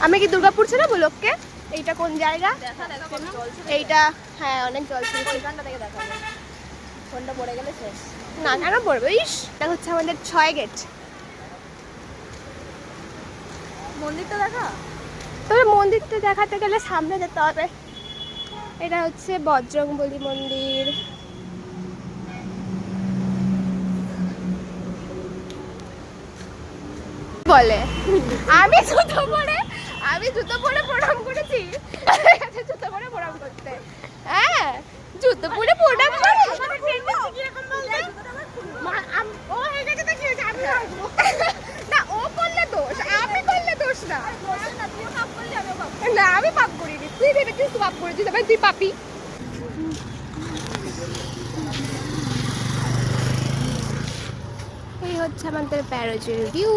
আমি কি দুর্গাপুর ছিল বলকে? এইটা কোন জায়গা? এইটা হ্যাঁ অনেক জল ছিল। ওইখানটা থেকে দেখাবো, ফোনটা পড়ে গেলে শেষ। না কেন পড়বে? ইস, এটা হচ্ছে আমাদের 6 গেট। মন্দিরটা দেখা, তবে মন্দিরটা দেখাতে গেলে সামনে যেতে হবে। এটা হচ্ছে বজরংবলী মন্দির। বলে আমি জুতো পরে প্রণাম করেছি। জুতো পরে প্রণাম করতে, হ্যাঁ জুতো পরে প্রণাম করে। ও হয়ে গেছে তো কি হয়েছে, আমি আসবো না। ও করলে দোষ, আমি করলে দোষ না। না আমি পাপ করিনি, তুই ভেবেছিস তুই পাপ করেছিস, এবার তুই পাপি। এই হচ্ছে আমাদের প্যারোজের ভিউ।